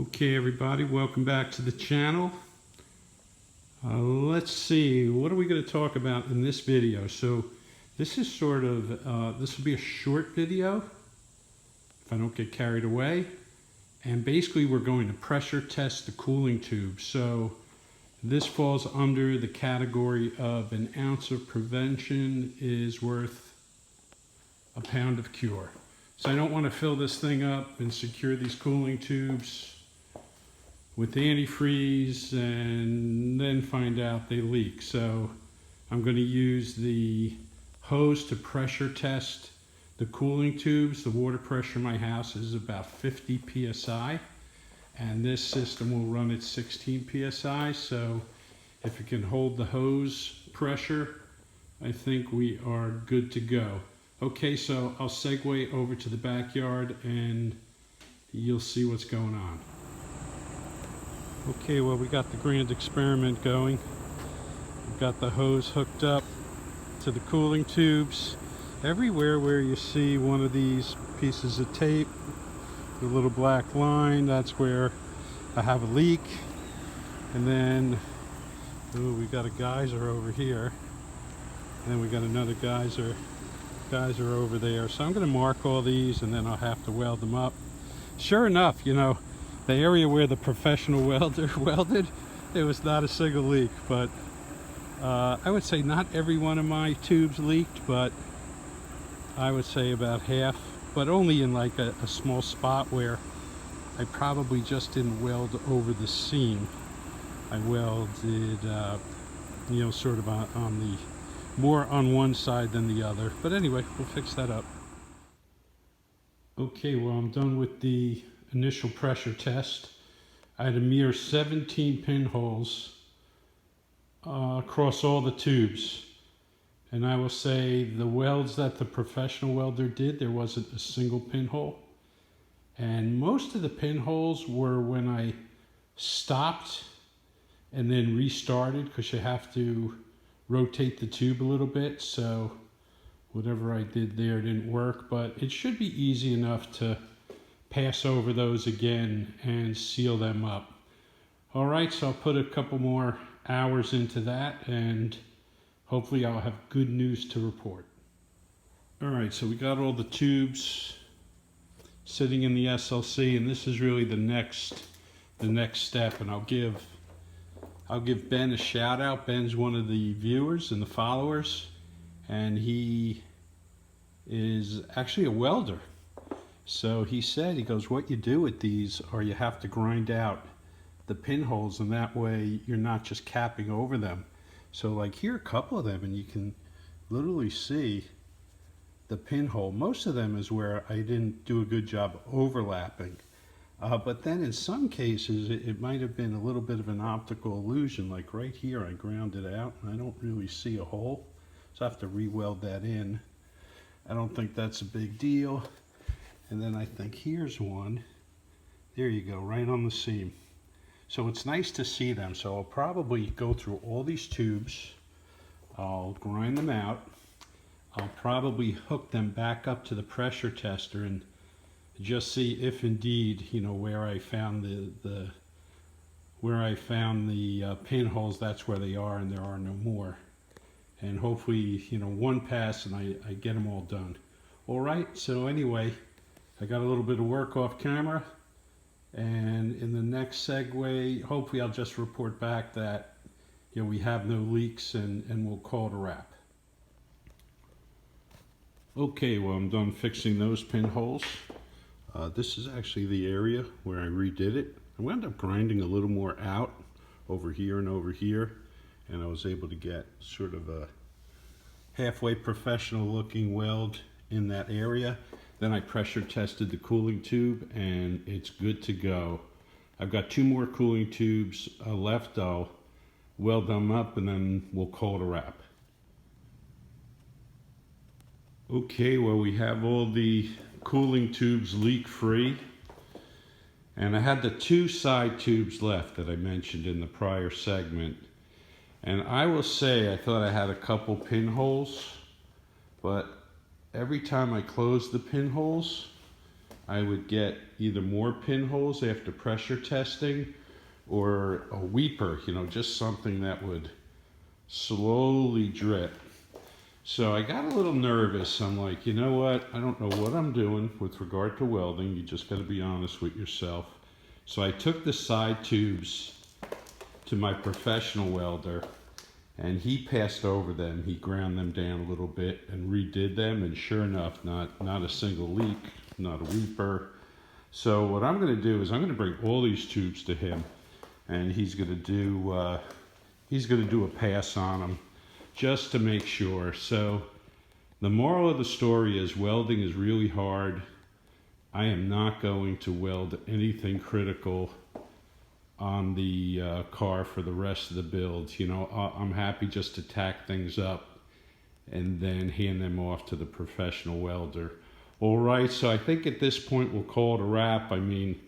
Okay, everybody, welcome back to the channel. Let's see, what are we going to talk about in this video? So this is sort of, this will be a short video, if I don't get carried away. And basically we're going to pressure test the cooling tube. So this falls under the category of an ounce of prevention is worth a pound of cure. So I don't want to fill this thing up and secure these cooling tubes with antifreeze and then find out they leak. So I'm going to use the hose to pressure test the cooling tubes. The water pressure in my house is about 50 psi, and this system will run at 16 psi. So if it can hold the hose pressure, I think we are good to go. Okay, so I'll segue over to the backyard and you'll see what's going on. Okay, well, we got the grand experiment going. We've got the hose hooked up to the cooling tubes. Everywhere where you see one of these pieces of tape, the little black line, that's where I have a leak. And then, ooh, we got a geyser over here. And then we got another geyser over there. So I'm going to mark all these and then I'll have to weld them up. Sure enough, you know, the area where the professional welder welded, there was not a single leak. But I would say not every one of my tubes leaked, but I would say about half, but only in like a small spot where I probably just didn't weld over the seam. I welded, you know, sort of on the more on one side than the other. But anyway, we'll fix that up. Okay, well, I'm done with the initial pressure test. I had a mere 17 pinholes across all the tubes. And I will say the welds that the professional welder did, there wasn't a single pinhole. And most of the pinholes were when I stopped and then restarted, because you have to rotate the tube a little bit. So whatever I did there didn't work, but it should be easy enough to pass over those again and seal them up. All right, so I'll put a couple more hours into that and hopefully I'll have good news to report. All right, so we got all the tubes sitting in the SLC, and this is really the next step. And I'll give Ben a shout out. Ben's one of the viewers and the followers, and he is actually a welder. So he said, he goes, what you do with these are you have to grind out the pinholes, and that way you're not just capping over them. So like here are a couple of them, and you can literally see the pinhole. Most of them is where I didn't do a good job overlapping. But then in some cases, it might have been a little bit of an optical illusion. Like right here, I ground it out, and I don't really see a hole. So I have to re-weld that in. I don't think that's a big deal. And then I think here's one. There you go, right on the seam. So it's nice to see them. So I'll probably go through all these tubes. I'll grind them out. I'll probably hook them back up to the pressure tester and just see if indeed, you know, where I found the pinholes, that's where they are, and there are no more. And hopefully, you know, one pass and I get them all done. All right, so anyway, I got a little bit of work off camera, and in the next segue, hopefully I'll just report back that, you know, we have no leaks and we'll call it a wrap. Okay, well, I'm done fixing those pinholes. This is actually the area where I redid it. I wound up grinding a little more out over here and over here, and I was able to get sort of a halfway professional looking weld in that area. Then I pressure tested the cooling tube and it's good to go. I've got 2 more cooling tubes left. I'll weld them up and then we'll call it a wrap. Okay, well, we have all the cooling tubes leak free. And I had the 2 side tubes left that I mentioned in the prior segment. And I will say I thought I had a couple pinholes, but every time I closed the pinholes, I would get either more pinholes after pressure testing or a weeper, just something that would slowly drip. So I got a little nervous. I'm like, you know what? I don't know what I'm doing with regard to welding. You just got to be honest with yourself. So I took the side tubes to my professional welder, and he passed over them. He ground them down a little bit and redid them, and sure enough, not a single leak, not a weeper. So what I'm going to do is I'm going to bring all these tubes to him, and he's going to do a pass on them just to make sure. So the moral of the story is welding is really hard. I am not going to weld anything critical on the car for the rest of the build. I'm happy just to tack things up and then hand them off to the professional welder. All right, so I think at this point we'll call it a wrap. I mean,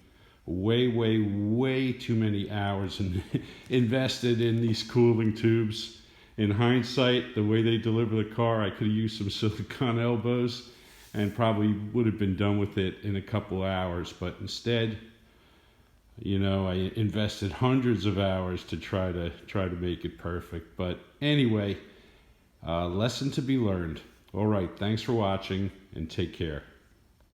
way too many hours invested in these cooling tubes. In hindsight, the way they deliver the car, I could have used some silicone elbows and probably would have been done with it in a couple hours. But instead, I invested hundreds of hours to try to make it perfect. But anyway, lesson to be learned. All right, thanks for watching and take care.